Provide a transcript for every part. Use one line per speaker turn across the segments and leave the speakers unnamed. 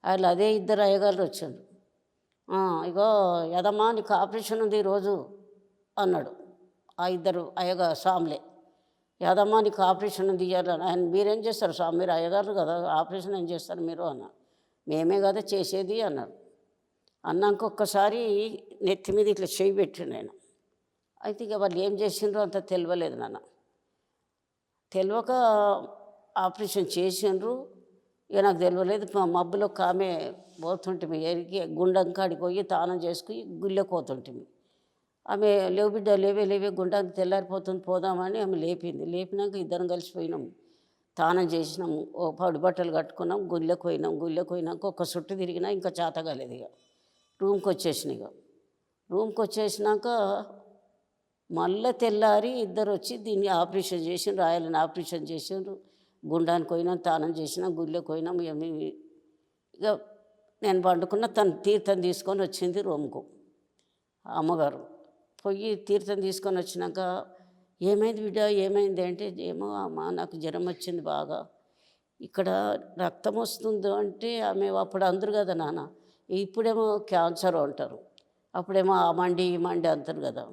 వాళ్ళు అదే ఇద్దరు అయ్యగారులు వచ్చిండ్రు. ఇగో యదమ్మా నీకు ఆపరేషన్ ఉంది ఈరోజు అన్నాడు. ఆ ఇద్దరు స్వాములే. యదమ్మా నీకు ఆపరేషన్ ఉంది ఇయ్యాల. ఆయన మీరేం చేస్తారు స్వామి, మీరు అయ్యగారు కదా, ఆపరేషన్ ఏం చేస్తారు మీరు అన్న. మేమే కదా చేసేది అన్నారు. అన్నాక ఒక్కసారి నెత్తి మీద ఇట్లా చేయి పెట్టిండు ఆయన. అయితే ఇక వాళ్ళు ఏం చేసిండ్రో అంత తెలియలేదు నాన్న. తెలియక ఆపరేషన్ చేసిండ్రు. ఇక నాకు తెలియలేదు. మా మబ్బులో ఒక ఆమె పోతుంటిమి, ఎరిగి గుండం కాడికి పోయి తానం చేసుకుని గుళ్ళకి పోతుంటిమి. ఆమె లేవు బిడ్డ లేవే గుండానికి తెల్లారిపోతుంది పోదామని ఆమె లేపింది. లేపినాక ఇద్దరం కలిసిపోయినాం, తానం చేసినాము, ఓ పడి బట్టలు కట్టుకున్నాం, గుళ్ళకి పోయినాక ఒక చుట్టు తిరిగినా ఇంకా చేత కాలేదు. ఇక రూమ్కి వచ్చేసినాక మళ్ళీ తెల్లారి ఇద్దరు వచ్చి దీన్ని ఆపరేషన్ చేసిండ్రు, రాయాలని ఆపరేషన్ చేసిండ్రు. గుండానికి పోయినాం, తానం చేసినాం, గుళ్ళకి పోయినాం. ఇక నేను పండుకున్న, తను తీర్థం తీసుకొని వచ్చింది రూమ్కు. అమ్మగారు పోయి తీర్థం తీసుకొని వచ్చినాక ఏమైంది బిడ్డ ఏమైంది అంటే, ఏమో అమ్మ నాకు జ్వరం వచ్చింది బాగా, ఇక్కడ రక్తం వస్తుంది అంటే ఆమె అప్పుడు అందరు కదా నాన్న, ఇప్పుడేమో క్యాన్సర్ అంటారు, అప్పుడేమో ఆ మండి ఈ మండి అంటారు కదా,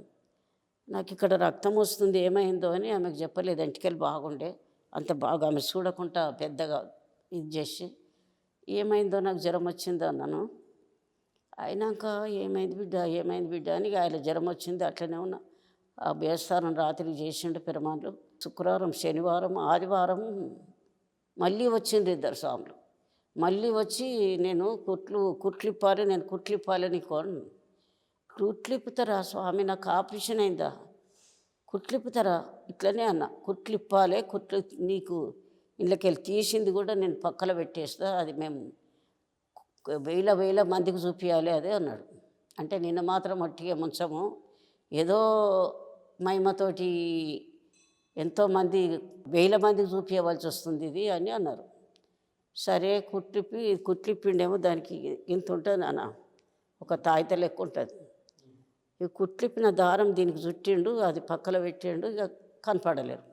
నాకు ఇక్కడ రక్తం వస్తుంది ఏమైందో అని ఆమెకు చెప్పలేదు. ఎంటికలు బాగుండే అంత బాగా ఆమె చూడకుండా పెద్దగా ఇది చేసి ఏమైందో నాకు జ్వరం వచ్చిందో అన్నాను. అయినాక ఏమైంది బిడ్డ అని ఆయన జ్వరం వచ్చింది అట్లనే ఉన్నా. ఆ బేస్తారం రాత్రి చేసిండు పిరమాన్లు. శుక్రవారం శనివారం ఆదివారం మళ్ళీ వచ్చిండ్రు ఇద్దరు స్వాములు. మళ్ళీ వచ్చి నేను కుట్లిప్పాలి నీకు. కుట్లిప్పుతారా స్వామి, నాకు ఆపరేషన్ అయిందా, కుట్లిప్పుతారా ఇట్లనే అన్న. కుట్లిప్పాలి, నీకు ఇళ్ళకెళ్ళి తీసింది కూడా నేను పక్కన పెట్టేస్తా, అది మేము వేల మందికి చూపించాలి అదే అన్నాడు. అంటే నిన్న మాత్రం మట్టిగా ముంచము, ఏదో మహిమతోటి ఎంతోమంది వేల మందికి చూపించవలసి వస్తుంది ఇది అని అన్నారు. సరే కుట్లిప్పిండేమో, దానికి ఇంత ఉంటుంది అన్న, ఒక తాయిత లెక్క ఉంటుంది. ఈ కుట్లిప్పిన దారం దీనికి చుట్టిండు, అది పక్కన పెట్టిండు, ఇక కనపడలేరు.